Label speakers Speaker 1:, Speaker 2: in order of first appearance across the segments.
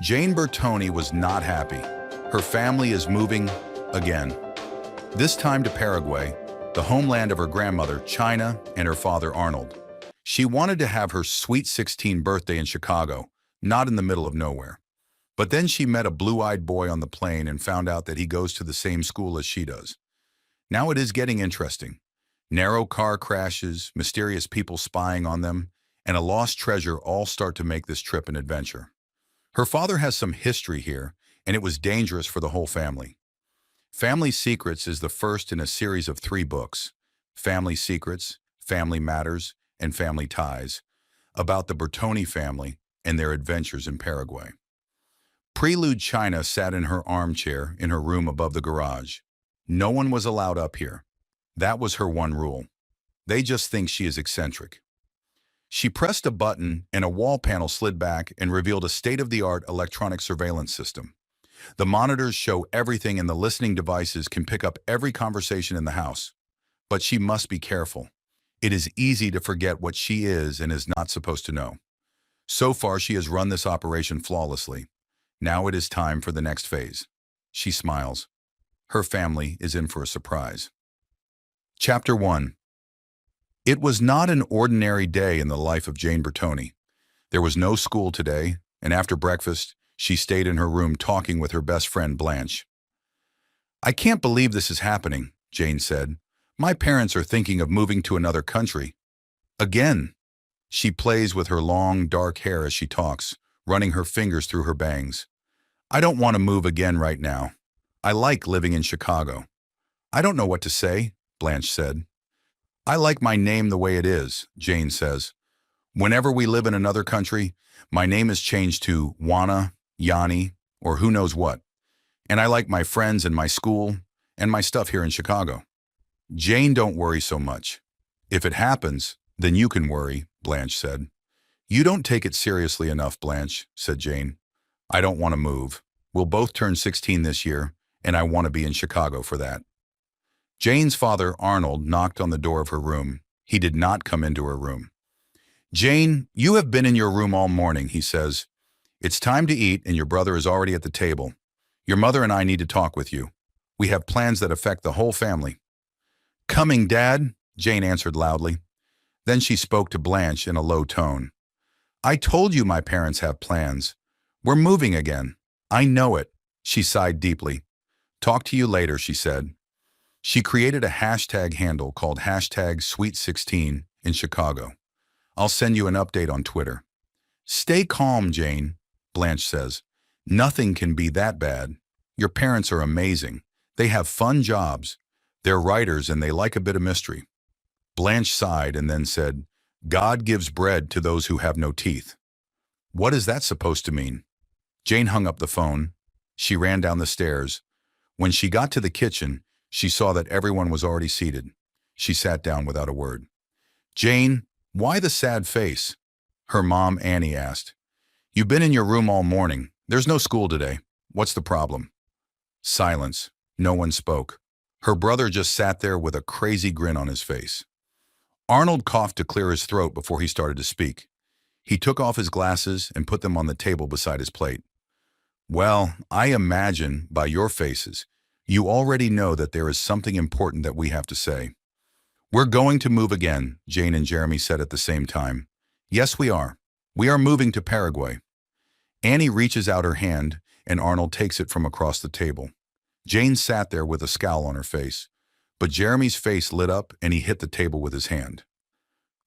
Speaker 1: Jane Bertoni was not happy. Her family is moving again. This time to Paraguay, the homeland of her grandmother, China, and her father, Arnold. She wanted to have her sweet 16 birthday in Chicago, not in the middle of nowhere. But then she met a blue-eyed boy on the plane and found out that he goes to the same school as she does. Now it is getting interesting. Narrow car crashes, mysterious people spying on them, and a lost treasure all start to make this trip an adventure. Her father has some history here, and it was dangerous for the whole family. Family Secrets is the first in a series of 3 books, Family Secrets, Family Matters, and Family Ties, about the Bertoni family and their adventures in Paraguay. Prelude China sat in her armchair in her room above the garage. No one was allowed up here. That was her one rule. They just think she is eccentric. She pressed a button and a wall panel slid back and revealed a state-of-the-art electronic surveillance system. The monitors show everything and the listening devices can pick up every conversation in the house. But she must be careful. It is easy to forget what she is and is not supposed to know. So far, she has run this operation flawlessly. Now it is time for the next phase. She smiles. Her family is in for a surprise. Chapter 1. It was not an ordinary day in the life of Jane Bertoni. There was no school today, and after breakfast, she stayed in her room talking with her best friend Blanche. "I can't believe this is happening," Jane said. "My parents are thinking of moving to another country. Again." She plays with her long, dark hair as she talks, running her fingers through her bangs. "I don't want to move again right now. I like living in Chicago." "I don't know what to say," Blanche said. "I like my name the way it is," Jane says. "Whenever we live in another country, my name is changed to Juana, Yanni, or who knows what. And I like my friends and my school and my stuff here in Chicago." "Jane, don't worry so much. If it happens, then you can worry," Blanche said. "You don't take it seriously enough, Blanche," said Jane. "I don't want to move. We'll both turn 16 this year, and I want to be in Chicago for that." Jane's father, Arnold, knocked on the door of her room. He did not come into her room. "Jane, you have been in your room all morning," he says. "It's time to eat, and your brother is already at the table. Your mother and I need to talk with you. We have plans that affect the whole family." "Coming, Dad," Jane answered loudly. Then she spoke to Blanche in a low tone. "I told you my parents have plans. We're moving again. I know it." She sighed deeply. "Talk to you later," she said. She created a hashtag handle called #Sweet16 in Chicago. "I'll send you an update on Twitter." "Stay calm, Jane," Blanche says. "Nothing can be that bad. Your parents are amazing. They have fun jobs. They're writers and they like a bit of mystery." Blanche sighed and then said, "God gives bread to those who have no teeth." "What is that supposed to mean?" Jane hung up the phone. She ran down the stairs. When she got to the kitchen, she saw that everyone was already seated. She sat down without a word. "Jane, why the sad face?" her mom, Annie, asked. "You've been in your room all morning. There's no school today. What's the problem?" Silence. No one spoke. Her brother just sat there with a crazy grin on his face. Arnold coughed to clear his throat before he started to speak. He took off his glasses and put them on the table beside his plate. "Well, I imagine, by your faces, you already know that there is something important that we have to say." "We're going to move again," Jane and Jeremy said at the same time. "Yes, we are. We are moving to Paraguay." Annie reaches out her hand, and Arnold takes it from across the table. Jane sat there with a scowl on her face, but Jeremy's face lit up and he hit the table with his hand.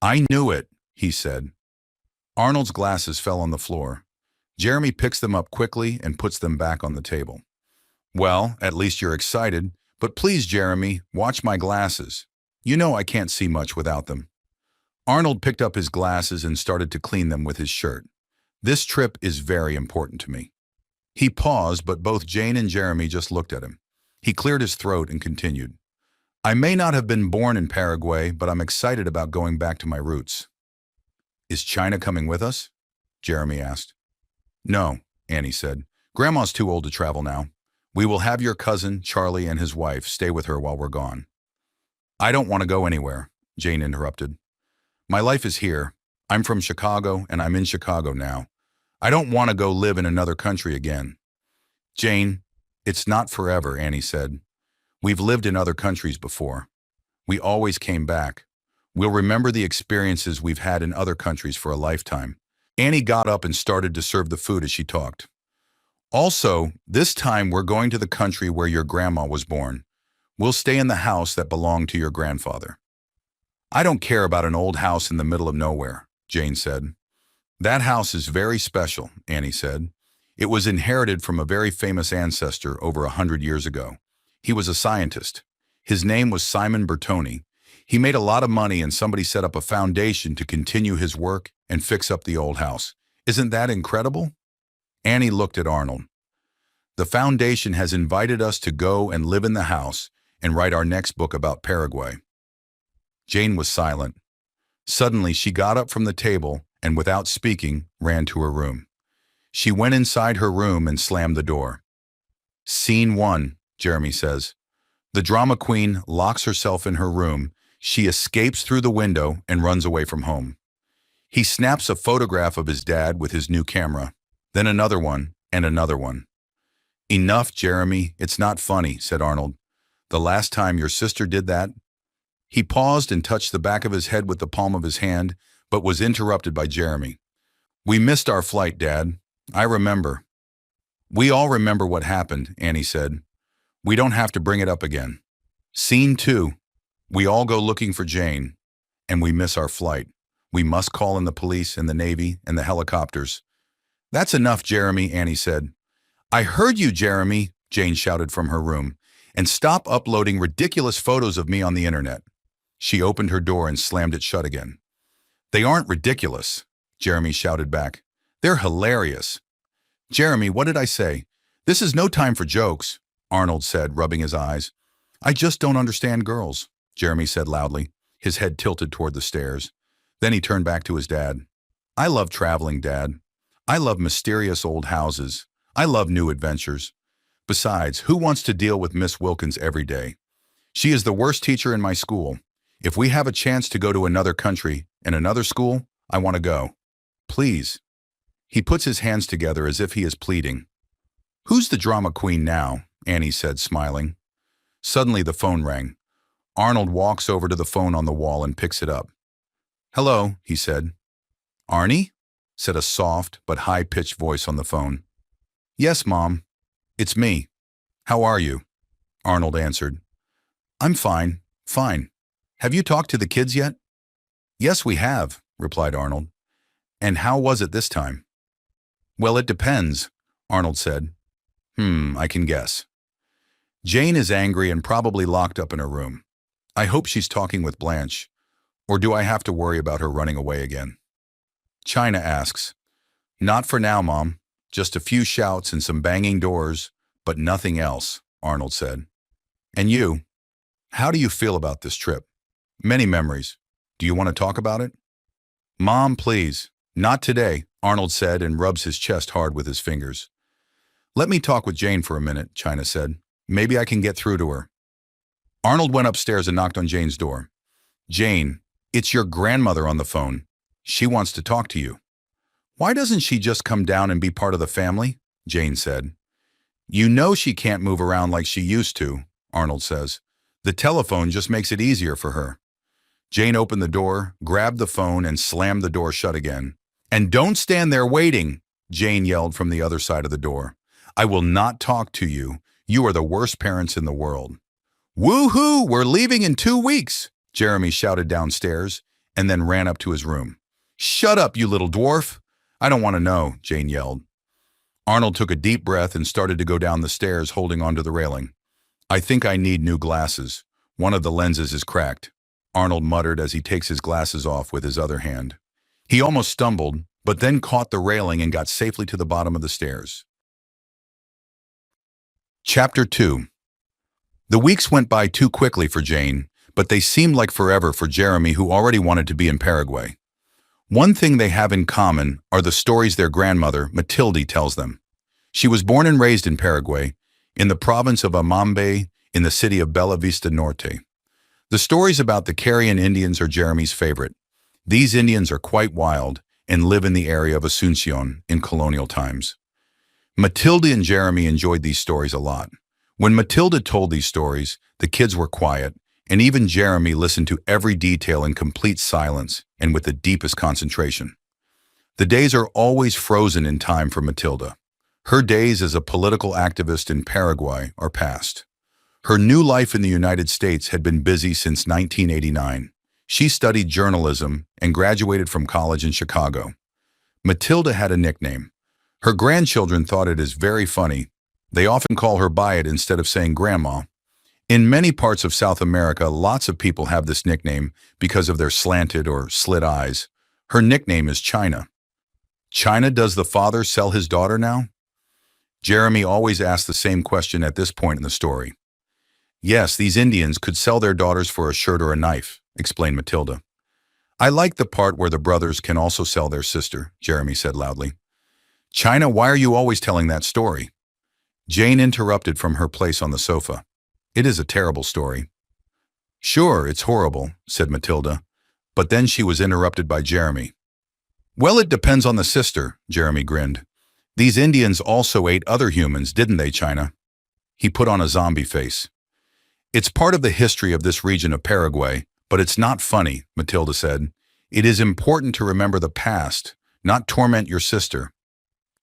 Speaker 1: "I knew it," he said. Arnold's glasses fell on the floor. Jeremy picks them up quickly and puts them back on the table. "Well, at least you're excited, but please, Jeremy, watch my glasses. You know I can't see much without them." Arnold picked up his glasses and started to clean them with his shirt. "This trip is very important to me." He paused, but both Jane and Jeremy just looked at him. He cleared his throat and continued. "I may not have been born in Paraguay, but I'm excited about going back to my roots." "Is China coming with us?" Jeremy asked. "No," Annie said. "Grandma's too old to travel now. We will have your cousin, Charlie, and his wife stay with her while we're gone." "I don't want to go anywhere," Jane interrupted. "My life is here. I'm from Chicago, and I'm in Chicago now. I don't want to go live in another country again. Jane, it's not forever, Annie said. We've lived in other countries before. We always came back. We'll remember the experiences we've had in other countries for a lifetime. Annie got up and started to serve the food as she talked. Also, this time we're going to the country where your grandma was born. We'll stay in the house that belonged to your grandfather. I don't care about an old house in the middle of nowhere, Jane said. That house is very special, Annie said. It was inherited from a very famous ancestor over 100 years ago. He was a scientist. His name was Simon Bertoni. He made a lot of money and somebody set up a foundation to continue his work and fix up the old house. Isn't that incredible? Annie looked at Arnold. The foundation has invited us to go and live in the house and write our next book about Paraguay. Jane was silent. Suddenly, she got up from the table and, without speaking, ran to her room. She went inside her room and slammed the door. Scene 1, Jeremy says. The drama queen locks herself in her room. She escapes through the window and runs away from home. He snaps a photograph of his dad with his new camera, then another one and another one. Enough, Jeremy, it's not funny, said Arnold. The last time your sister did that? He paused and touched the back of his head with the palm of his hand, but was interrupted by Jeremy. We missed our flight, Dad. I remember. We all remember what happened, Annie said. We don't have to bring it up again. Scene 2. We all go looking for Jane, and we miss our flight. We must call in the police and the Navy and the helicopters. That's enough, Jeremy, Annie said. I heard you, Jeremy, Jane shouted from her room, and stop uploading ridiculous photos of me on the internet. She opened her door and slammed it shut again. They aren't ridiculous, Jeremy shouted back. They're hilarious. Jeremy, what did I say? This is no time for jokes, Arnold said, rubbing his eyes. I just don't understand girls, Jeremy said loudly, his head tilted toward the stairs. Then he turned back to his dad. I love traveling, Dad. I love mysterious old houses. I love new adventures. Besides, who wants to deal with Miss Wilkins every day? She is the worst teacher in my school. If we have a chance to go to another country and another school, I want to go. Please. He puts his hands together as if he is pleading. Who's the drama queen now? Annie said, smiling. Suddenly the phone rang. Arnold walks over to the phone on the wall and picks it up. Hello, he said. Arnie? Said a soft but high-pitched voice on the phone. Yes, Mom. It's me. How are you? Arnold answered. I'm fine, fine. Have you talked to the kids yet? Yes, we have, replied Arnold. And how was it this time? Well, it depends, Arnold said. I can guess. Jane is angry and probably locked up in her room. I hope she's talking with Blanche. Or do I have to worry about her running away again? China asks. Not for now, Mom. Just a few shouts and some banging doors, but nothing else, Arnold said. And you? How do you feel about this trip? Many memories. Do you want to talk about it? Mom, please. Not today, Arnold said and rubs his chest hard with his fingers. Let me talk with Jane for a minute, China said. Maybe I can get through to her. Arnold went upstairs and knocked on Jane's door. Jane, it's your grandmother on the phone. She wants to talk to you. Why doesn't she just come down and be part of the family? Jane said. You know she can't move around like she used to, Arnold says. The telephone just makes it easier for her. Jane opened the door, grabbed the phone, and slammed the door shut again. And don't stand there waiting, Jane yelled from the other side of the door. I will not talk to you. You are the worst parents in the world. Woo-hoo, we're leaving in 2 weeks, Jeremy shouted downstairs, and then ran up to his room. Shut up, you little dwarf. I don't want to know, Jane yelled. Arnold took a deep breath and started to go down the stairs holding onto the railing. I think I need new glasses. One of the lenses is cracked, Arnold muttered as he takes his glasses off with his other hand. He almost stumbled, but then caught the railing and got safely to the bottom of the stairs. Chapter 2. The weeks went by too quickly for Jane, but they seemed like forever for Jeremy, who already wanted to be in Paraguay. One thing they have in common are the stories their grandmother, Matilde, tells them. She was born and raised in Paraguay, in the province of Amambe, in the city of Bella Vista Norte. The stories about the Carrion Indians are Jeremy's favorite. These Indians are quite wild, and live in the area of Asuncion in colonial times. Matilda and Jeremy enjoyed these stories a lot. When Matilda told these stories, the kids were quiet, and even Jeremy listened to every detail in complete silence and with the deepest concentration. The days are always frozen in time for Matilda. Her days as a political activist in Paraguay are past. Her new life in the United States had been busy since 1989. She studied journalism and graduated from college in Chicago. Matilda had a nickname. Her grandchildren thought it is very funny. They often call her by it instead of saying Grandma. In many parts of South America, lots of people have this nickname because of their slanted or slit eyes. Her nickname is China. China, does the father sell his daughter now? Jeremy always asked the same question at this point in the story. Yes, these Indians could sell their daughters for a shirt or a knife, explained Matilda. I like the part where the brothers can also sell their sister, Jeremy said loudly. China, why are you always telling that story? Jane interrupted from her place on the sofa. It is a terrible story. Sure, it's horrible, said Matilda, but then she was interrupted by Jeremy. Well, it depends on the sister, Jeremy grinned. These Indians also ate other humans, didn't they, China? He put on a zombie face. It's part of the history of this region of Paraguay, but it's not funny, Matilda said. It is important to remember the past, not torment your sister.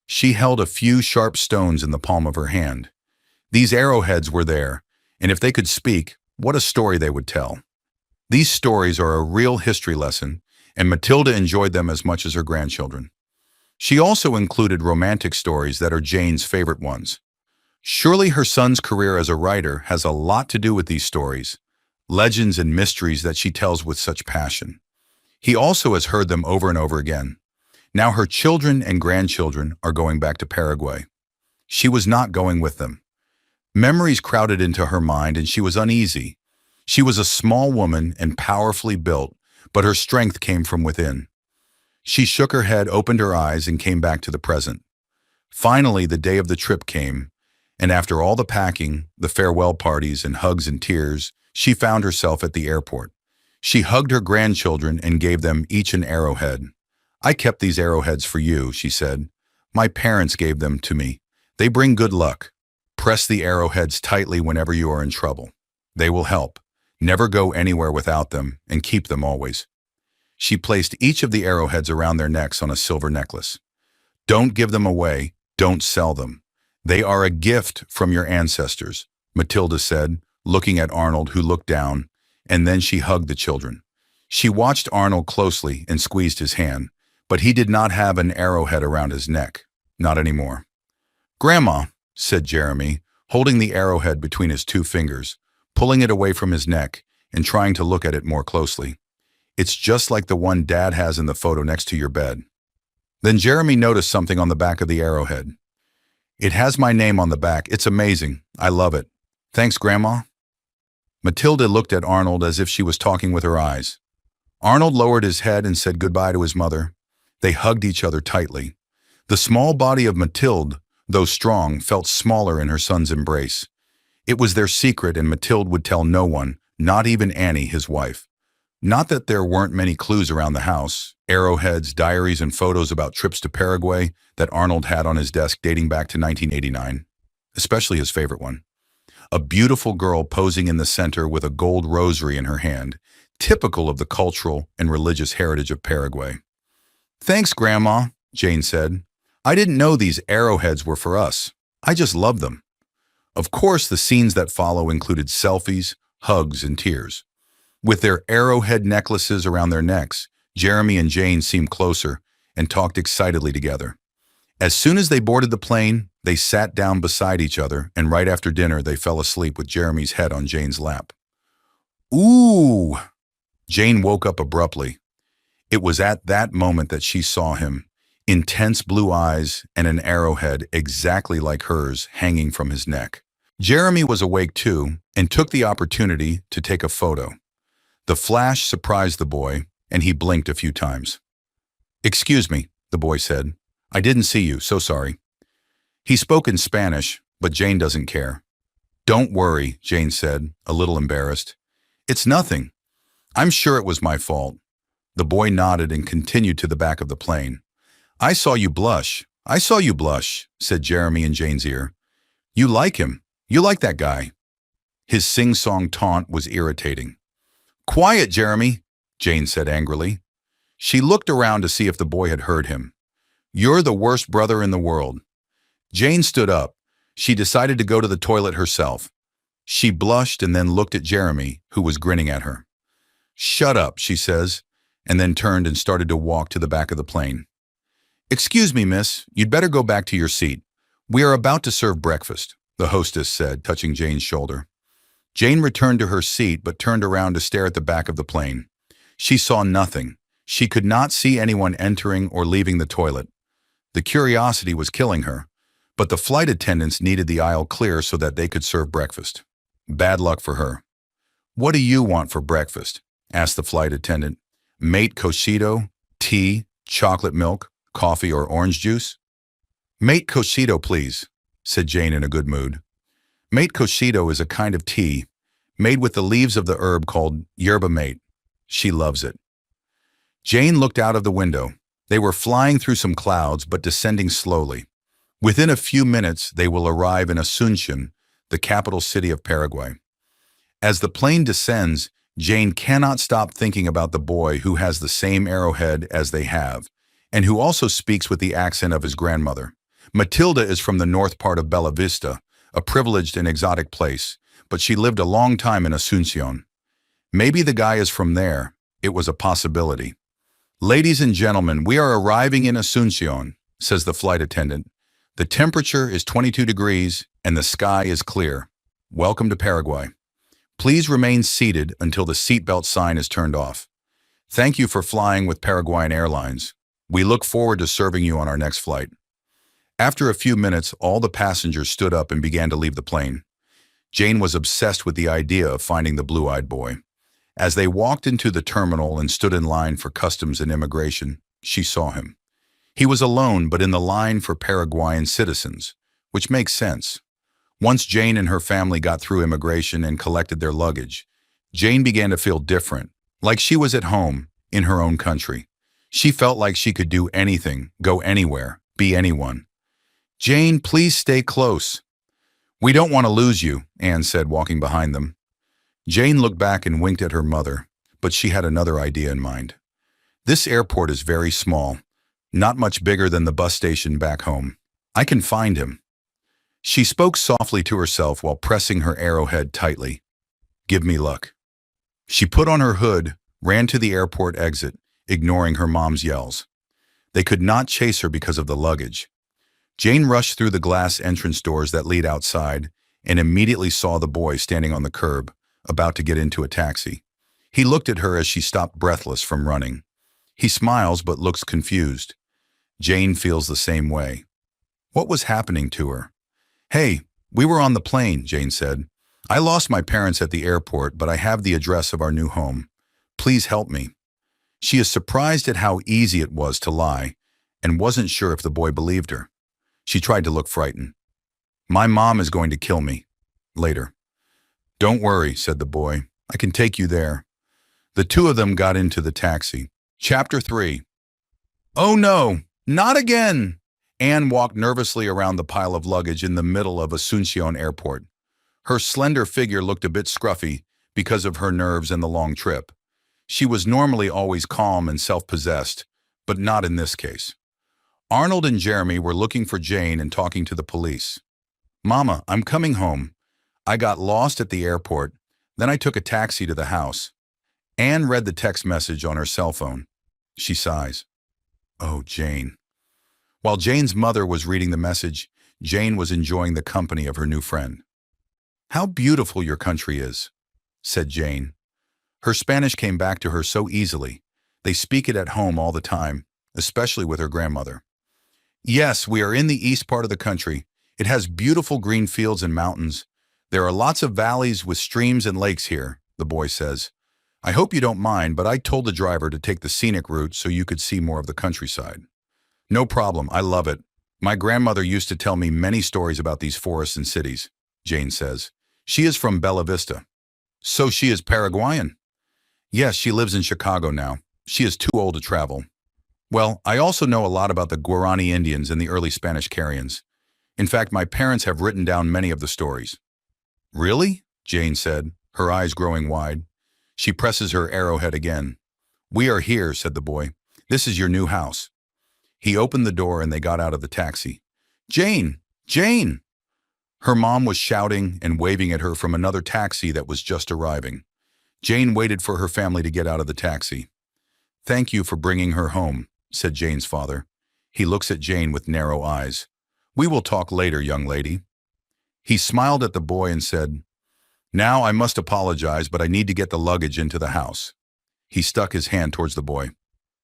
Speaker 1: She held a few sharp stones in the palm of her hand. These arrowheads were there, and if they could speak, what a story they would tell. These stories are a real history lesson, and Matilda enjoyed them as much as her grandchildren. She also included romantic stories that are Jane's favorite ones. Surely her son's career as a writer has a lot to do with these stories, legends and mysteries that she tells with such passion. He also has heard them over and over again. Now her children and grandchildren are going back to Paraguay. She was not going with them. Memories crowded into her mind and she was uneasy. She was a small woman and powerfully built, but her strength came from within. She shook her head, opened her eyes, and came back to the present. Finally, the day of the trip came, and after all the packing, the farewell parties, and hugs and tears, she found herself at the airport. She hugged her grandchildren and gave them each an arrowhead. I kept these arrowheads for you, she said. My parents gave them to me. They bring good luck. Press the arrowheads tightly whenever you are in trouble. They will help. Never go anywhere without them, and keep them always. She placed each of the arrowheads around their necks on a silver necklace. Don't give them away. Don't sell them. They are a gift from your ancestors, Matilda said, looking at Arnold, who looked down, and then she hugged the children. She watched Arnold closely and squeezed his hand, but he did not have an arrowhead around his neck. Not anymore. Grandma, said Jeremy, holding the arrowhead between his two fingers, pulling it away from his neck and trying to look at it more closely. It's just like the one Dad has in the photo next to your bed. Then Jeremy noticed something on the back of the arrowhead. It has my name on the back. It's amazing. I love it. Thanks, Grandma. Matilda looked at Arnold as if she was talking with her eyes. Arnold lowered his head and said goodbye to his mother. They hugged each other tightly. The small body of Matilde, though strong, felt smaller in her son's embrace. It was their secret, and Matilde would tell no one, not even Annie, his wife. Not that there weren't many clues around the house, arrowheads, diaries, and photos about trips to Paraguay that Arnold had on his desk dating back to 1989, especially his favorite one. A beautiful girl posing in the center with a gold rosary in her hand, typical of the cultural and religious heritage of Paraguay. Thanks, Grandma, Jane said. I didn't know these arrowheads were for us. I just love them. Of course, the scenes that follow included selfies, hugs, and tears. With their arrowhead necklaces around their necks, Jeremy and Jane seemed closer and talked excitedly together. As soon as they boarded the plane, they sat down beside each other, and right after dinner, they fell asleep with Jeremy's head on Jane's lap. Ooh! Jane woke up abruptly. It was at that moment that she saw him, intense blue eyes and an arrowhead exactly like hers hanging from his neck. Jeremy was awake too and took the opportunity to take a photo. The flash surprised the boy, and he blinked a few times. Excuse me, the boy said. I didn't see you, so sorry. He spoke in Spanish, but Jane doesn't care. Don't worry, Jane said, a little embarrassed. It's nothing. I'm sure it was my fault. The boy nodded and continued to the back of the plane. I saw you blush. I saw you blush, said Jeremy in Jane's ear. You like him. You like that guy. His sing-song taunt was irritating. Quiet, Jeremy, Jane said angrily. She looked around to see if the boy had heard him. You're the worst brother in the world. Jane stood up. She decided to go to the toilet herself. She blushed and then looked at Jeremy, who was grinning at her. Shut up, she says, and then turned and started to walk to the back of the plane. Excuse me, miss, you'd better go back to your seat. We are about to serve breakfast, the hostess said, touching Jane's shoulder. Jane returned to her seat but turned around to stare at the back of the plane. She saw nothing. She could not see anyone entering or leaving the toilet. The curiosity was killing her, but the flight attendants needed the aisle clear so that they could serve breakfast. Bad luck for her. What do you want for breakfast? Asked the flight attendant. Mate cocido, tea, chocolate milk, coffee, or orange juice? Mate cocido, please, said Jane in a good mood. Mate cocido is a kind of tea made with the leaves of the herb called yerba mate. She loves it. Jane looked out of the window. They were flying through some clouds but descending slowly. Within a few minutes, they will arrive in Asunción, the capital city of Paraguay. As the plane descends, Jane cannot stop thinking about the boy who has the same arrowhead as they have, and who also speaks with the accent of his grandmother. Matilda is from the north part of Bella Vista, a privileged and exotic place, but she lived a long time in Asunción. Maybe the guy is from there. It was a possibility. Ladies and gentlemen, we are arriving in Asunción, says the flight attendant. The temperature is 22 degrees and the sky is clear. Welcome to Paraguay. Please remain seated until the seatbelt sign is turned off. Thank you for flying with Paraguayan Airlines. We look forward to serving you on our next flight. After a few minutes, all the passengers stood up and began to leave the plane. Jane was obsessed with the idea of finding the blue-eyed boy. As they walked into the terminal and stood in line for customs and immigration, she saw him. He was alone but in the line for Paraguayan citizens, which makes sense. Once Jane and her family got through immigration and collected their luggage, Jane began to feel different, like she was at home, in her own country. She felt like she could do anything, go anywhere, be anyone. Jane, please stay close. We don't want to lose you, Anne said, walking behind them. Jane looked back and winked at her mother, but she had another idea in mind. This airport is very small, not much bigger than the bus station back home. I can find him. She spoke softly to herself while pressing her arrowhead tightly. Give me luck. She put on her hood, ran to the airport exit, ignoring her mom's yells. They could not chase her because of the luggage. Jane rushed through the glass entrance doors that lead outside and immediately saw the boy standing on the curb, about to get into a taxi. He looked at her as she stopped breathless from running. He smiles but looks confused. Jane feels the same way. What was happening to her? Hey, we were on the plane, Jane said. I lost my parents at the airport, but I have the address of our new home. Please help me. She is surprised at how easy it was to lie and wasn't sure if the boy believed her. She tried to look frightened. My mom is going to kill me. Later. Don't worry, said the boy. I can take you there. The two of them got into the taxi. Chapter 3. Oh no, not again! Anne walked nervously around the pile of luggage in the middle of Asunción Airport. Her slender figure looked a bit scruffy because of her nerves and the long trip. She was normally always calm and self-possessed, but not in this case. Arnold and Jeremy were looking for Jane and talking to the police. Mama, I'm coming home. I got lost at the airport, then I took a taxi to the house. Anne read the text message on her cell phone. She sighs. Oh, Jane. While Jane's mother was reading the message, Jane was enjoying the company of her new friend. How beautiful your country is, said Jane. Her Spanish came back to her so easily. They speak it at home all the time, especially with her grandmother. Yes, we are in the east part of the country. It has beautiful green fields and mountains. There are lots of valleys with streams and lakes here, the boy says. I hope you don't mind, but I told the driver to take the scenic route so you could see more of the countryside. No problem, I love it. My grandmother used to tell me many stories about these forests and cities, Jane says. She is from Bella Vista. So she is Paraguayan? Yes, she lives in Chicago now. She is too old to travel. Well, I also know a lot about the Guarani Indians and the early Spanish Carians. In fact, my parents have written down many of the stories. Really? Jane said, her eyes growing wide. She presses her arrowhead again. We are here, said the boy. This is your new house. He opened the door and they got out of the taxi. Jane! Jane! Her mom was shouting and waving at her from another taxi that was just arriving. Jane waited for her family to get out of the taxi. Thank you for bringing her home, said Jane's father. He looks at Jane with narrow eyes. We will talk later, young lady. He smiled at the boy and said, Now I must apologize, but I need to get the luggage into the house. He stuck his hand towards the boy.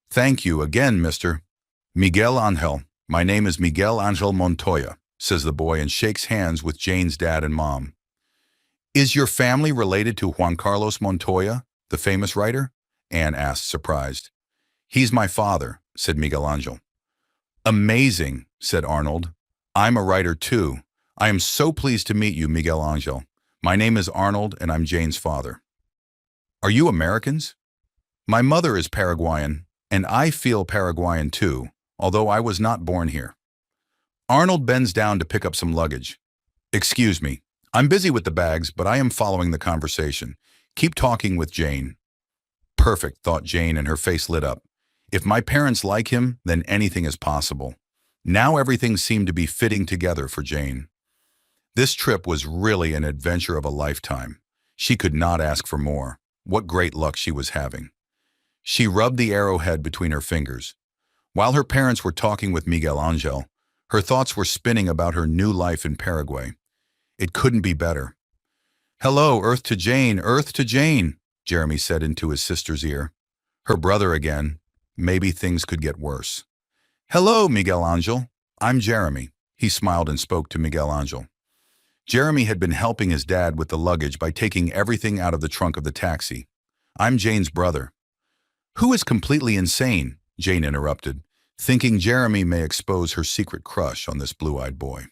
Speaker 1: Thank you again, Mr. Miguel Angel. My name is Miguel Angel Montoya, says the boy and shakes hands with Jane's dad and mom. Is your family related to Juan Carlos Montoya, the famous writer? Anne asked, surprised. He's my father, said Miguel Angel. Amazing, said Arnold. I'm a writer too. I am so pleased to meet you, Miguel Angel. My name is Arnold and I'm Jane's father. Are you Americans? My mother is Paraguayan, and I feel Paraguayan too, although I was not born here. Arnold bends down to pick up some luggage. Excuse me, I'm busy with the bags, but I am following the conversation. Keep talking with Jane. Perfect, thought Jane, and her face lit up. If my parents like him, then anything is possible. Now everything seemed to be fitting together for Jane. This trip was really an adventure of a lifetime. She could not ask for more. What great luck she was having. She rubbed the arrowhead between her fingers. While her parents were talking with Miguel Angel, her thoughts were spinning about her new life in Paraguay. It couldn't be better. Hello, Earth to Jane, Jeremy said into his sister's ear. Her brother again. Maybe things could get worse. Hello, Miguel Angel. I'm Jeremy. He smiled and spoke to Miguel Angel. Jeremy had been helping his dad with the luggage by taking everything out of the trunk of the taxi. I'm Jane's brother. Who is completely insane? Jane interrupted, thinking Jeremy may expose her secret crush on this blue-eyed boy.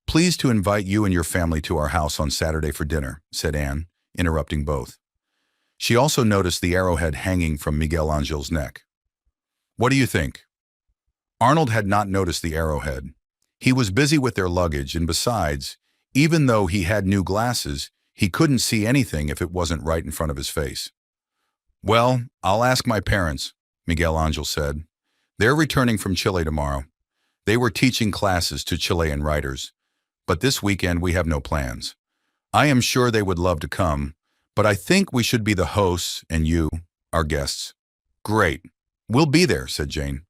Speaker 1: Pleased to invite you and your family to our house on Saturday for dinner, said Anne, interrupting both. She also noticed the arrowhead hanging from Miguel Angel's neck. What do you think? Arnold had not noticed the arrowhead. He was busy with their luggage, and besides, even though he had new glasses, he couldn't see anything if it wasn't right in front of his face. Well, I'll ask my parents, Miguel Angel said. They're returning from Chile tomorrow. They were teaching classes to Chilean writers, but this weekend we have no plans. I am sure they would love to come, but I think we should be the hosts and you, our guests. Great. We'll be there, said Jane.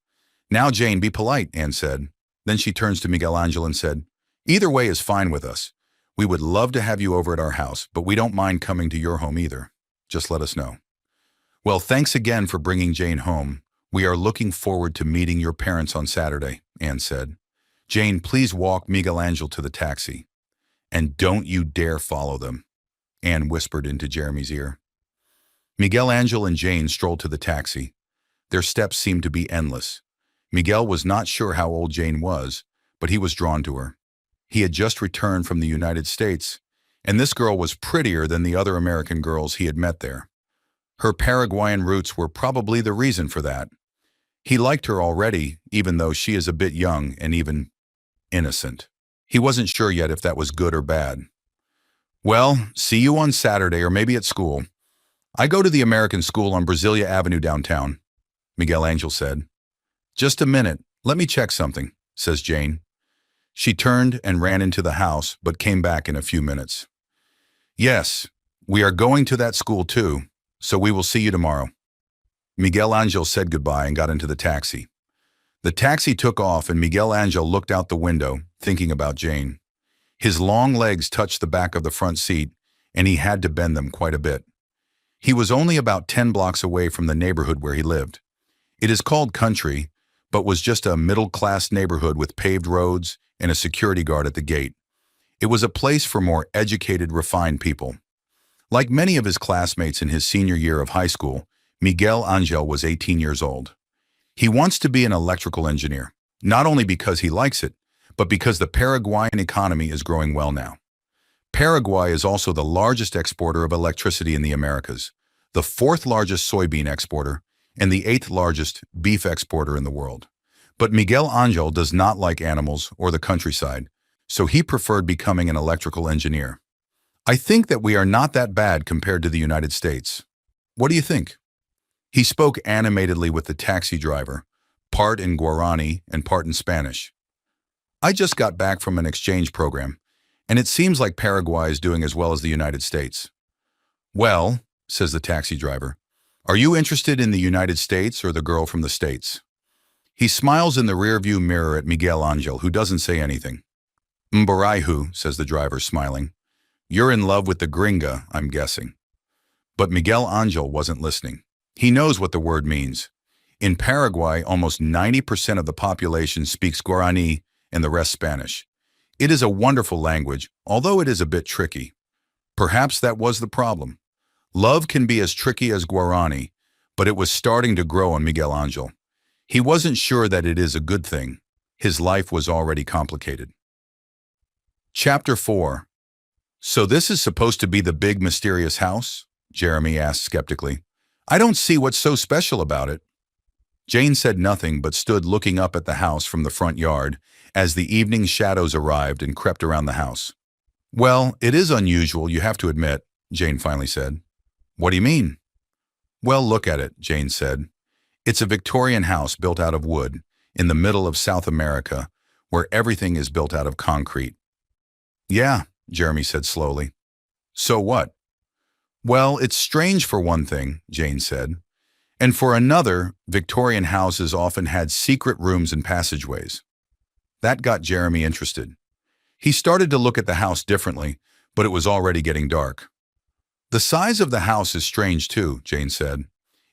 Speaker 1: Now, Jane, be polite, Anne said. Then she turns to Miguel Angel and said, Either way is fine with us. We would love to have you over at our house, but we don't mind coming to your home either. Just let us know. Well, thanks again for bringing Jane home. We are looking forward to meeting your parents on Saturday, Anne said. Jane, please walk Miguel Angel to the taxi. And don't you dare follow them, Anne whispered into Jeremy's ear. Miguel Angel and Jane strolled to the taxi. Their steps seemed to be endless. Miguel was not sure how old Jane was, but he was drawn to her. He had just returned from the United States, and this girl was prettier than the other American girls he had met there. Her Paraguayan roots were probably the reason for that. He liked her already, even though she is a bit young and even innocent. He wasn't sure yet if that was good or bad. Well, see you on Saturday or maybe at school. I go to the American school on Brasilia Avenue downtown, Miguel Angel said. Just a minute, let me check something, says Jane. She turned and ran into the house, but came back in a few minutes. Yes, we are going to that school too, so we will see you tomorrow. Miguel Angel said goodbye and got into the taxi. The taxi took off and Miguel Angel looked out the window, thinking about Jane. His long legs touched the back of the front seat, and he had to bend them quite a bit. He was only about 10 blocks away from the neighborhood where he lived. It is called country, but was just a middle-class neighborhood with paved roads and a security guard at the gate. It was a place for more educated, refined people. Like many of his classmates in his senior year of high school, Miguel Angel was 18 years old. He wants to be an electrical engineer, not only because he likes it, but because the Paraguayan economy is growing well now. Paraguay is also the largest exporter of electricity in the Americas, the fourth largest soybean exporter, and the eighth largest beef exporter in the world. But Miguel Angel does not like animals or the countryside, so he preferred becoming an electrical engineer. I think that we are not that bad compared to the United States. What do you think? He spoke animatedly with the taxi driver, part in Guarani and part in Spanish. I just got back from an exchange program, and it seems like Paraguay is doing as well as the United States. Well, says the taxi driver, are you interested in the United States or the girl from the States? He smiles in the rearview mirror at Miguel Angel, who doesn't say anything. Mbaraihu, says the driver, smiling. You're in love with the gringa, I'm guessing. But Miguel Angel wasn't listening. He knows what the word means. In Paraguay, almost 90% of the population speaks Guarani and the rest Spanish. It is a wonderful language, although it is a bit tricky. Perhaps that was the problem. Love can be as tricky as Guarani, but it was starting to grow on Miguel Angel. He wasn't sure that it is a good thing. His life was already complicated. Chapter 4. So this is supposed to be the big mysterious house? Jeremy asked skeptically. I don't see what's so special about it. Jane said nothing but stood looking up at the house from the front yard as the evening shadows arrived and crept around the house. Well, it is unusual, you have to admit, Jane finally said. What do you mean? Well, look at it, Jane said. It's a Victorian house built out of wood in the middle of South America, where everything is built out of concrete. Yeah, Jeremy said slowly. So what? Well, it's strange for one thing, Jane said. And for another, Victorian houses often had secret rooms and passageways. That got Jeremy interested. He started to look at the house differently, but it was already getting dark. The size of the house is strange too, Jane said.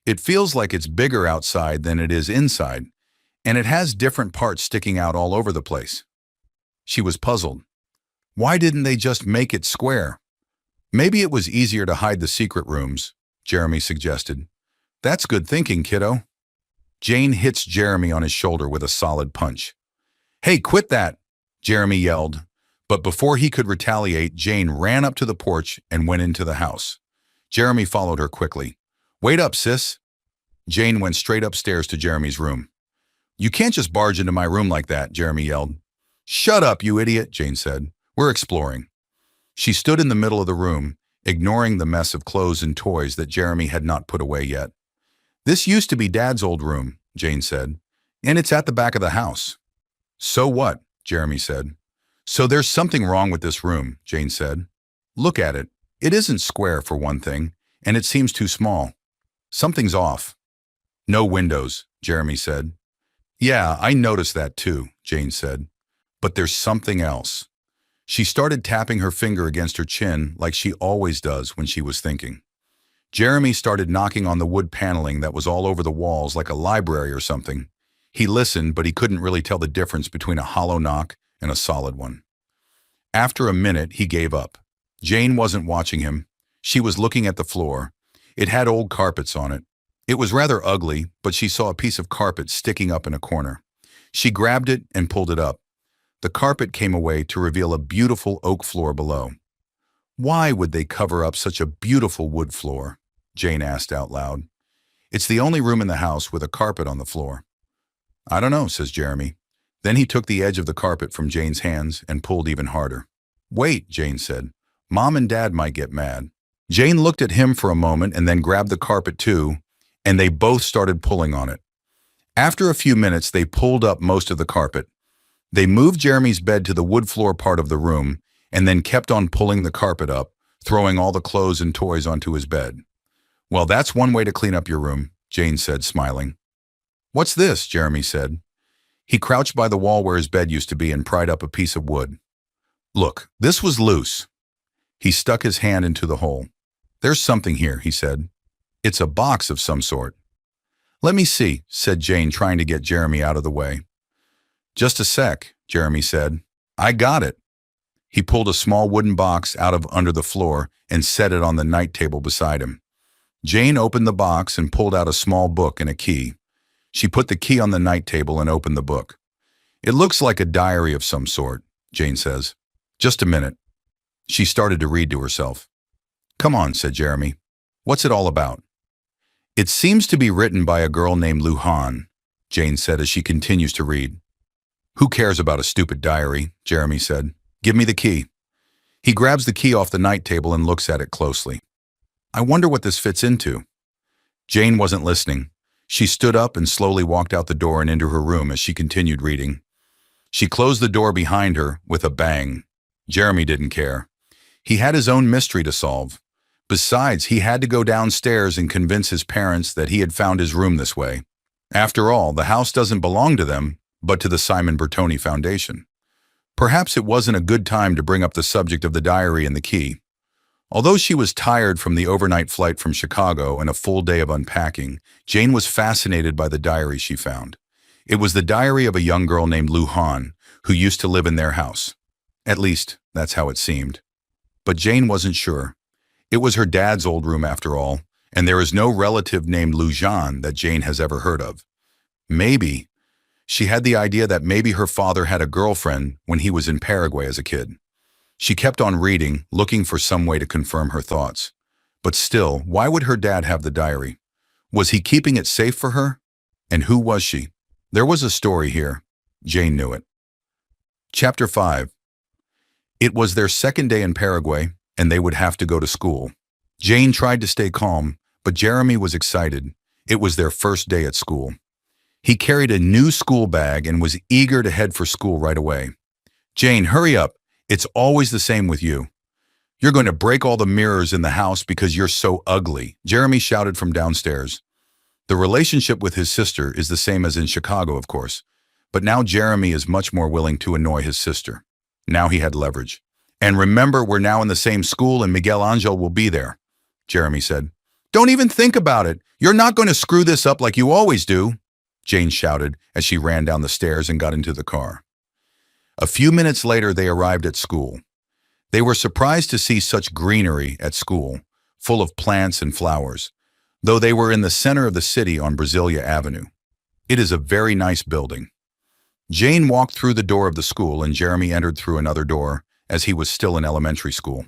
Speaker 1: It feels like it's bigger outside than it is inside, and it has different parts sticking out all over the place. She was puzzled. Why didn't they just make it square? Maybe it was easier to hide the secret rooms, Jeremy suggested. That's good thinking, kiddo. Jane hits Jeremy on his shoulder with a solid punch. Hey, quit that, Jeremy yelled. But before he could retaliate, Jane ran up to the porch and went into the house. Jeremy followed her quickly. Wait up, sis. Jane went straight upstairs to Jeremy's room. You can't just barge into my room like that, Jeremy yelled. Shut up, you idiot, Jane said. We're exploring. She stood in the middle of the room, ignoring the mess of clothes and toys that Jeremy had not put away yet. This used to be Dad's old room, Jane said, and it's at the back of the house. So what? Jeremy said. So there's something wrong with this room, Jane said. Look at it. It isn't square for one thing, and it seems too small. Something's off. No windows, Jeremy said. Yeah, I noticed that too, Jane said. But there's something else. She started tapping her finger against her chin like she always does when she was thinking. Jeremy started knocking on the wood paneling that was all over the walls like a library or something. He listened, but he couldn't really tell the difference between a hollow knock and a solid one. After a minute, he gave up. Jane wasn't watching him. She was looking at the floor. It had old carpets on it. It was rather ugly, but she saw a piece of carpet sticking up in a corner. She grabbed it and pulled it up. The carpet came away to reveal a beautiful oak floor below. Why would they cover up such a beautiful wood floor? Jane asked out loud. It's the only room in the house with a carpet on the floor. I don't know, says Jeremy. Then he took the edge of the carpet from Jane's hands and pulled even harder. Wait, Jane said. Mom and Dad might get mad. Jane looked at him for a moment and then grabbed the carpet too, and they both started pulling on it. After a few minutes, they pulled up most of the carpet. They moved Jeremy's bed to the wood floor part of the room and then kept on pulling the carpet up, throwing all the clothes and toys onto his bed. Well, that's one way to clean up your room, Jane said, smiling. What's this? Jeremy said. He crouched by the wall where his bed used to be and pried up a piece of wood. Look, this was loose. He stuck his hand into the hole. There's something here, he said. It's a box of some sort. Let me see, said Jane, trying to get Jeremy out of the way. Just a sec, Jeremy said. I got it. He pulled a small wooden box out of under the floor and set it on the night table beside him. Jane opened the box and pulled out a small book and a key. She put the key on the night table and opened the book. It looks like a diary of some sort, Jane says. Just a minute. She started to read to herself. Come on, said Jeremy. What's it all about? It seems to be written by a girl named Luhan, Jane said as she continues to read. Who cares about a stupid diary? Jeremy said. Give me the key. He grabs the key off the night table and looks at it closely. I wonder what this fits into. Jane wasn't listening. She stood up and slowly walked out the door and into her room as she continued reading. She closed the door behind her with a bang. Jeremy didn't care. He had his own mystery to solve. Besides, he had to go downstairs and convince his parents that he had found his room this way. After all, the house doesn't belong to them, but to the Simon Bertoni Foundation. Perhaps it wasn't a good time to bring up the subject of the diary and the key. Although she was tired from the overnight flight from Chicago and a full day of unpacking, Jane was fascinated by the diary she found. It was the diary of a young girl named Luhan, who used to live in their house. At least, that's how it seemed. But Jane wasn't sure. It was her dad's old room after all, and there is no relative named Lujan that Jane has ever heard of. Maybe. She had the idea that maybe her father had a girlfriend when he was in Paraguay as a kid. She kept on reading, looking for some way to confirm her thoughts. But still, why would her dad have the diary? Was he keeping it safe for her? And who was she? There was a story here. Jane knew it. Chapter 5. It was their second day in Paraguay, and they would have to go to school. Jane tried to stay calm, but Jeremy was excited. It was their first day at school. He carried a new school bag and was eager to head for school right away. Jane, hurry up. It's always the same with you. You're going to break all the mirrors in the house because you're so ugly, Jeremy shouted from downstairs. The relationship with his sister is the same as in Chicago, of course, but now Jeremy is much more willing to annoy his sister. Now he had leverage. And remember, we're now in the same school and Miguel Angel will be there, Jeremy said. Don't even think about it. You're not going to screw this up like you always do, Jane shouted as she ran down the stairs and got into the car. A few minutes later, they arrived at school. They were surprised to see such greenery at school, full of plants and flowers, though they were in the center of the city on Brasilia Avenue. It is a very nice building. Jane walked through the door of the school and Jeremy entered through another door, as he was still in elementary school.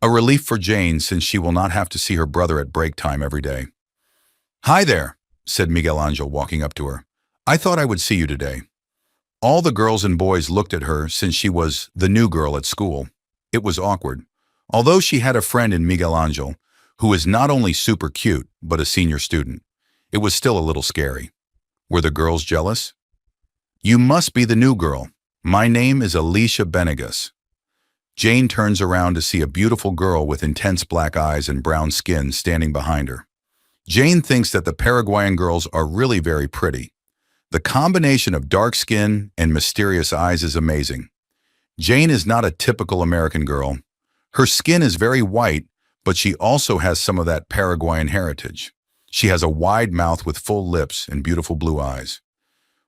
Speaker 1: A relief for Jane since she will not have to see her brother at break time every day. Hi there, said Miguel Angel walking up to her. I thought I would see you today. All the girls and boys looked at her since she was the new girl at school. It was awkward. Although she had a friend in Miguel Angel, who is not only super cute, but a senior student, it was still a little scary. Were the girls jealous? You must be the new girl. My name is Alicia Benegas. Jane turns around to see a beautiful girl with intense black eyes and brown skin standing behind her. Jane thinks that the Paraguayan girls are really very pretty. The combination of dark skin and mysterious eyes is amazing. Jane is not a typical American girl. Her skin is very white, but she also has some of that Paraguayan heritage. She has a wide mouth with full lips and beautiful blue eyes.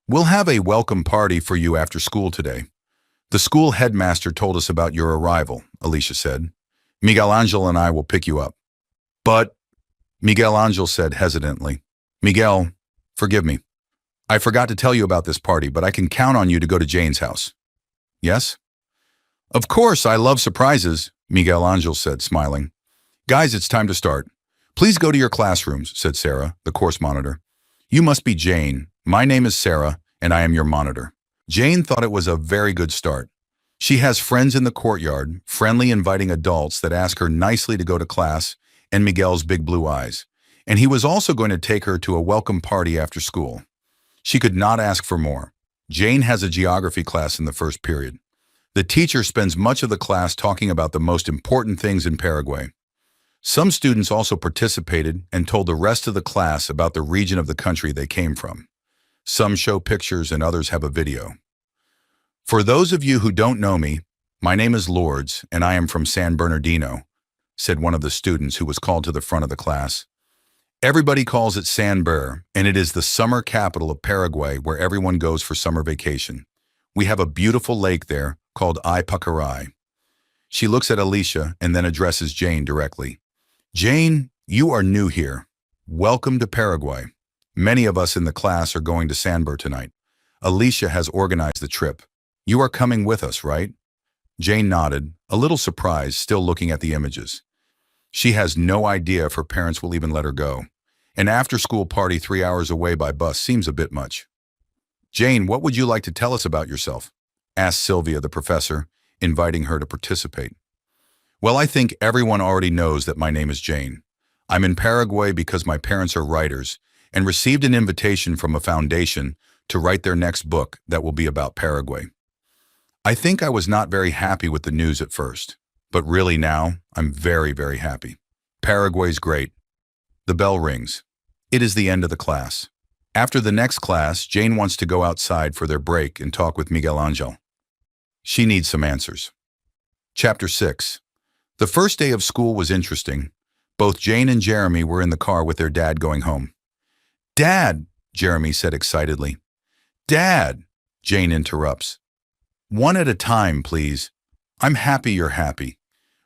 Speaker 1: We'll have a welcome party for you after school today. The school headmaster told us about your arrival, Alicia said. Miguel Angel and I will pick you up. But, Miguel Angel said hesitantly, Miguel, forgive me. I forgot to tell you about this party, but I can count on you to go to Jane's house. Yes? Of course, I love surprises, Miguel Angel said, smiling. Guys, it's time to start. Please go to your classrooms, said Sarah, the course monitor. You must be Jane. My name is Sarah, and I am your monitor. Jane thought it was a very good start. She has friends in the courtyard, friendly inviting adults that ask her nicely to go to class, and Miguel's big blue eyes. And he was also going to take her to a welcome party after school. She could not ask for more. Jane has a geography class in the first period. The teacher spends much of the class talking about the most important things in Paraguay. Some students also participated and told the rest of the class about the region of the country they came from. Some show pictures and others have a video. For those of you who don't know me, my name is Lourdes and I am from San Bernardino, said one of the students who was called to the front of the class. Everybody calls it San Ber, and it is the summer capital of Paraguay where everyone goes for summer vacation. We have a beautiful lake there called Ipacaray. She looks at Alicia and then addresses Jane directly. Jane, you are new here. Welcome to Paraguay. Many of us in the class are going to San Ber tonight. Alicia has organized the trip. You are coming with us, right? Jane nodded, a little surprised, still looking at the images. She has no idea if her parents will even let her go. An after-school party 3 hours away by bus seems a bit much. Jane, what would you like to tell us about yourself? Asked Sylvia, the professor, inviting her to participate. Well, I think everyone already knows that my name is Jane. I'm in Paraguay because my parents are writers and received an invitation from a foundation to write their next book that will be about Paraguay. I think I was not very happy with the news at first, but really now I'm very, very happy. Paraguay's great. The bell rings. It is the end of the class. After the next class, Jane wants to go outside for their break and talk with Miguel Angel. She needs some answers. Chapter 6. The first day of school was interesting. Both Jane and Jeremy were in the car with their dad going home. "Dad," Jeremy said excitedly. "Dad," Jane interrupts. "One at a time, please. I'm happy you're happy.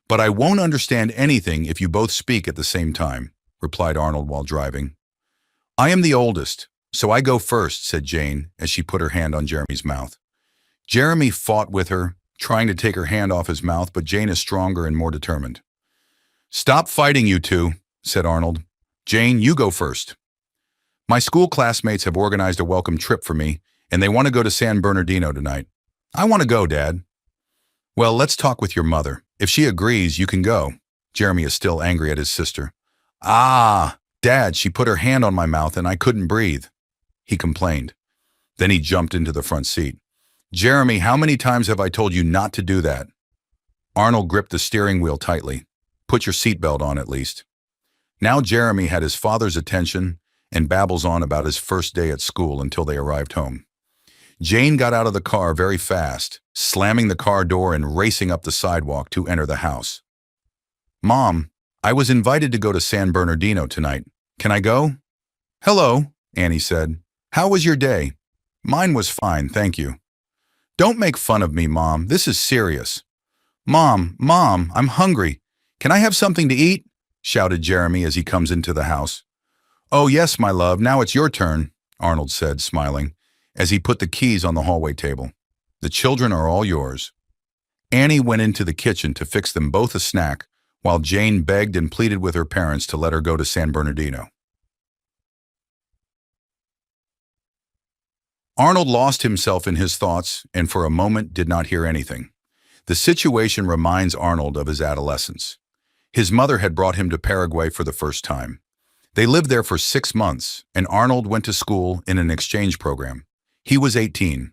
Speaker 1: But I won't understand anything if you both speak at the same time," replied Arnold while driving. "I am the oldest, so I go first," said Jane as she put her hand on Jeremy's mouth. Jeremy fought with her, trying to take her hand off his mouth, but Jane is stronger and more determined. "Stop fighting, you two," said Arnold. "Jane, you go first. My school classmates have organized a welcome trip for me, and they want to go to San Bernardino tonight. I want to go, Dad." "Well, let's talk with your mother. If she agrees, you can go." Jeremy is still angry at his sister. "Ah, Dad, she put her hand on my mouth and I couldn't breathe," he complained. Then he jumped into the front seat. "Jeremy, how many times have I told you not to do that?" Arnold gripped the steering wheel tightly. "Put your seatbelt on at least." Now Jeremy had his father's attention and babbles on about his first day at school until they arrived home. Jane got out of the car very fast, slamming the car door and racing up the sidewalk to enter the house. "Mom, I was invited to go to San Bernardino tonight. Can I go?" "Hello," Annie said. "How was your day?" "Mine was fine, thank you." "Don't make fun of me, Mom. This is serious." Mom, I'm hungry. Can I have something to eat?" shouted Jeremy as he comes into the house. "Oh yes, my love, now it's your turn," Arnold said, smiling, as he put the keys on the hallway table. "The children are all yours." Annie went into the kitchen to fix them both a snack, while Jane begged and pleaded with her parents to let her go to San Bernardino. Arnold lost himself in his thoughts and for a moment did not hear anything. The situation reminds Arnold of his adolescence. His mother had brought him to Paraguay for the first time. They lived there for 6 months, and Arnold went to school in an exchange program. He was 18.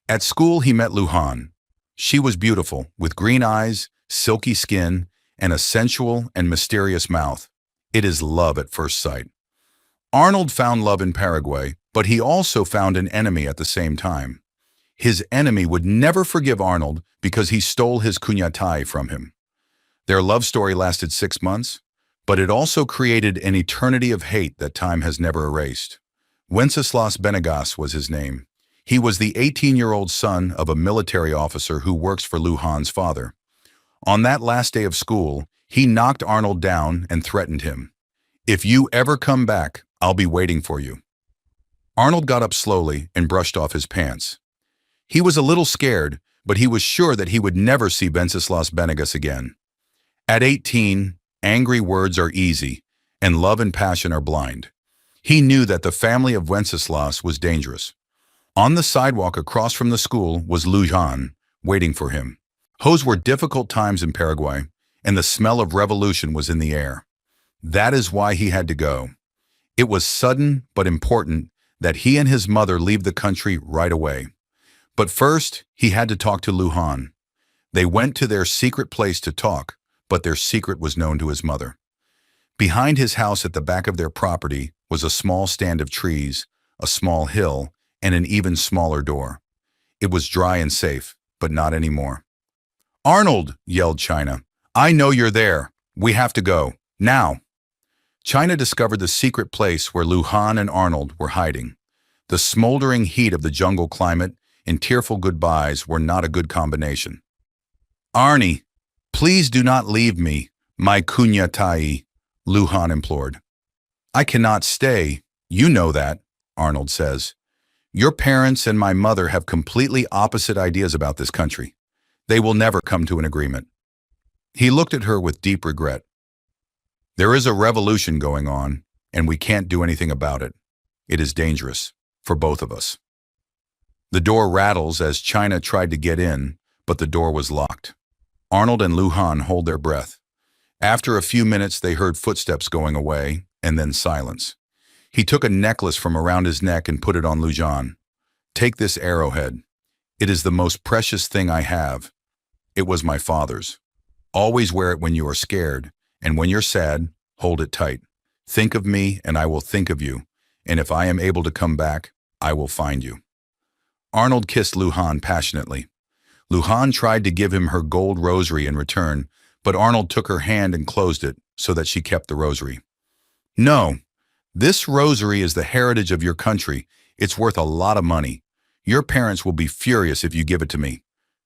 Speaker 1: At school, he met Lujan. She was beautiful, with green eyes, silky skin, and a sensual and mysterious mouth. It is love at first sight. Arnold found love in Paraguay, but he also found an enemy at the same time. His enemy would never forgive Arnold because he stole his cuñatai from him. Their love story lasted 6 months, but it also created an eternity of hate that time has never erased. Wenceslas Benegas was his name. He was the 18-year-old son of a military officer who works for Lujan's father. On that last day of school, he knocked Arnold down and threatened him. "If you ever come back, I'll be waiting for you." Arnold got up slowly and brushed off his pants. He was a little scared, but he was sure that he would never see Wenceslas Benegas again. At 18, angry words are easy, and love and passion are blind. He knew that the family of Wenceslas was dangerous. On the sidewalk across from the school was Lujan, waiting for him. Those were difficult times in Paraguay, and the smell of revolution was in the air. That is why he had to go. It was sudden but important that he and his mother leave the country right away. But first, he had to talk to Lujan. They went to their secret place to talk, but their secret was known to his mother. Behind his house at the back of their property was a small stand of trees, a small hill, and an even smaller door. It was dry and safe, but not anymore. "Arnold," yelled China, "I know you're there. We have to go. Now." China discovered the secret place where Lujan and Arnold were hiding. The smoldering heat of the jungle climate and tearful goodbyes were not a good combination. "Arnie, please do not leave me, my cuñatai," Lujan implored. "I cannot stay. You know that," Arnold says. "Your parents and my mother have completely opposite ideas about this country. They will never come to an agreement." He looked at her with deep regret. "There is a revolution going on, and we can't do anything about it. It is dangerous for both of us. The door rattles as China tried to get in, but the door was locked. Arnold and Luhan hold their breath. After a few minutes, they heard footsteps going away, and then silence. He took a necklace from around his neck and put it on Lujan. Take this arrowhead. It is the most precious thing I have. It was my father's. Always wear it when you are scared, and when you're sad, hold it tight. Think of me, and I will think of you, and if I am able to come back, I will find you. Arnold kissed Luhan passionately. Luhan tried to give him her gold rosary in return, but Arnold took her hand and closed it so that she kept the rosary. No, this rosary is the heritage of your country. It's worth a lot of money. Your parents will be furious if you give it to me.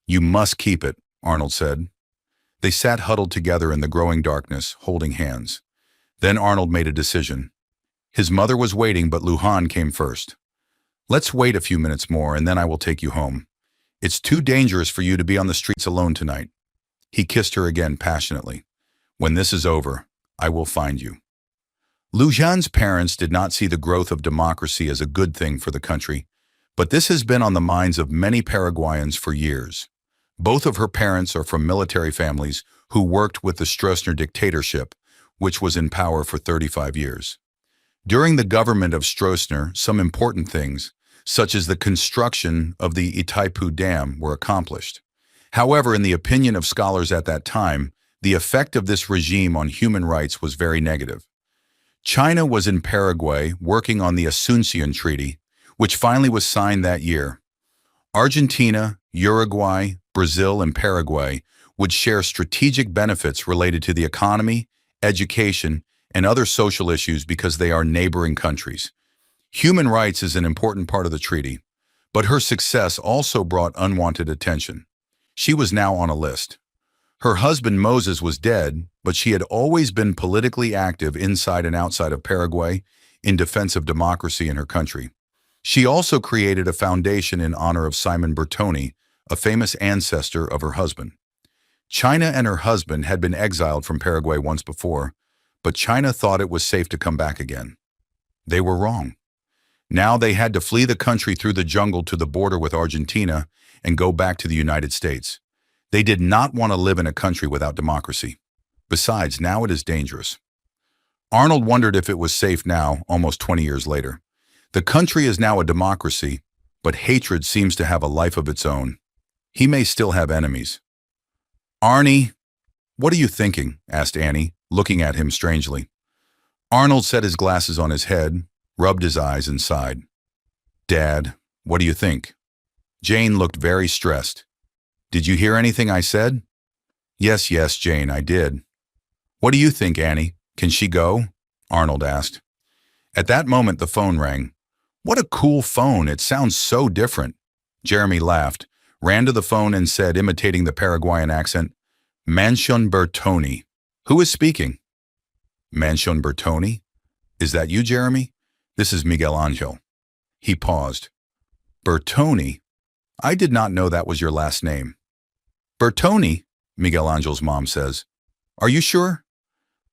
Speaker 1: You must keep it, Arnold said. They sat huddled together in the growing darkness, holding hands. Then Arnold made a decision. His mother was waiting, but Luhan came first. Let's wait a few minutes more, and then I will take you home. It's too dangerous for you to be on the streets alone tonight. He kissed her again passionately. When this is over, I will find you. Lujan's parents did not see the growth of democracy as a good thing for the country, but this has been on the minds of many Paraguayans for years. Both of her parents are from military families who worked with the Stroessner dictatorship, which was in power for 35 years. During the government of Stroessner, some important things, such as the construction of the Itaipu Dam, were accomplished. However, in the opinion of scholars at that time, the effect of this regime on human rights was very negative. China was in Paraguay working on the Asuncion Treaty, which finally was signed that year. Argentina, Uruguay, Brazil, and Paraguay would share strategic benefits related to the economy, education, and other social issues because they are neighboring countries. Human rights is an important part of the treaty, but her success also brought unwanted attention. She was now on a list. Her husband Moses was dead, but she had always been politically active inside and outside of Paraguay in defense of democracy in her country. She also created a foundation in honor of Simon Bertoni, a famous ancestor of her husband. China and her husband had been exiled from Paraguay once before, but China thought it was safe to come back again. They were wrong. Now they had to flee the country through the jungle to the border with Argentina and go back to the United States. They did not want to live in a country without democracy. Besides, now it is dangerous. Arnold wondered if it was safe now, almost 20 years later. The country is now a democracy, but hatred seems to have a life of its own. He may still have enemies. Arnie, what are you thinking? Asked Annie, looking at him strangely. Arnold set his glasses on his head, rubbed his eyes, and sighed. Dad, what do you think? Jane looked very stressed. Did you hear anything I said? Yes, Jane, I did. What do you think, Annie? Can she go? Arnold asked. At that moment, the phone rang. What a cool phone. It sounds so different. Jeremy laughed, ran to the phone and said, imitating the Paraguayan accent, Mansion Bertoni. Who is speaking? Mansion Bertoni? Is that you, Jeremy? This is Miguel Angel. He paused. Bertoni? I did not know that was your last name. Bertoni, Miguel Angel's mom says. Are you sure?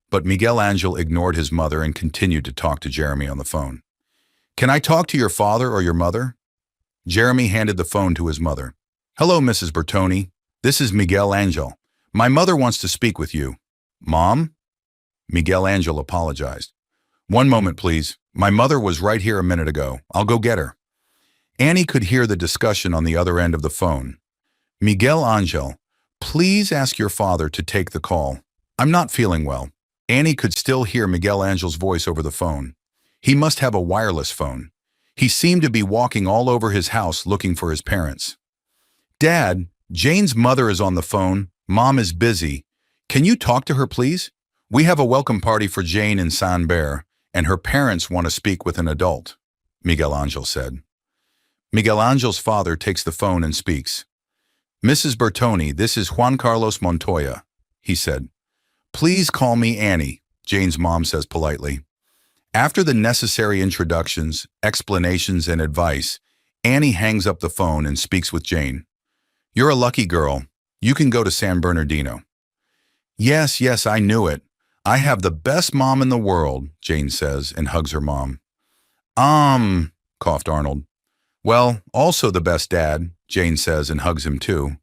Speaker 1: But Miguel Angel ignored his mother and continued to talk to Jeremy on the phone. Can I talk to your father or your mother? Jeremy handed the phone to his mother. Hello, Mrs. Bertoni. This is Miguel Angel. My mother wants to speak with you. Mom? Miguel Angel apologized. One moment, please. My mother was right here a minute ago. I'll go get her. Annie could hear the discussion on the other end of the phone. Miguel Angel, please ask your father to take the call. I'm not feeling well. Annie could still hear Miguel Angel's voice over the phone. He must have a wireless phone. He seemed to be walking all over his house looking for his parents. Dad, Jane's mother is on the phone. Mom is busy. Can you talk to her, please? We have a welcome party for Jane in San Ber, and her parents want to speak with an adult, Miguel Angel said. Miguel Angel's father takes the phone and speaks. Mrs. Bertoni, this is Juan Carlos Montoya, he said. Please call me Annie, Jane's mom says politely. After the necessary introductions, explanations, and advice, Annie hangs up the phone and speaks with Jane. You're a lucky girl. You can go to San Bernardino. Yes, I knew it. I have the best mom in the world, Jane says and hugs her mom. Coughed Arnold. Well, also the best dad, Jane says and hugs him too.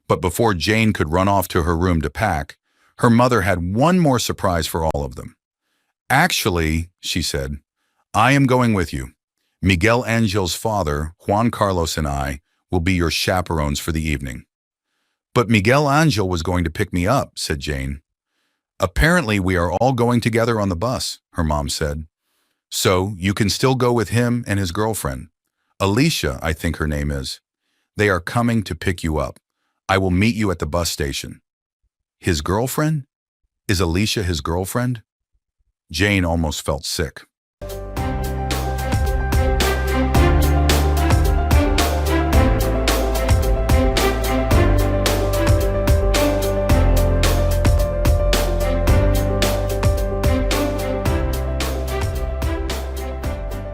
Speaker 1: But before Jane could run off to her room to pack, her mother had one more surprise for all of them. Actually, she said, I am going with you. Miguel Angel's father, Juan Carlos, and I will be your chaperones for the evening. But Miguel Angel was going to pick me up, said Jane. Apparently we are all going together on the bus, her mom said. So you can still go with him and his girlfriend. Alicia, I think her name is. They are coming to pick you up. I will meet you at the bus station. His girlfriend? Is Alicia his girlfriend? Jane almost felt sick.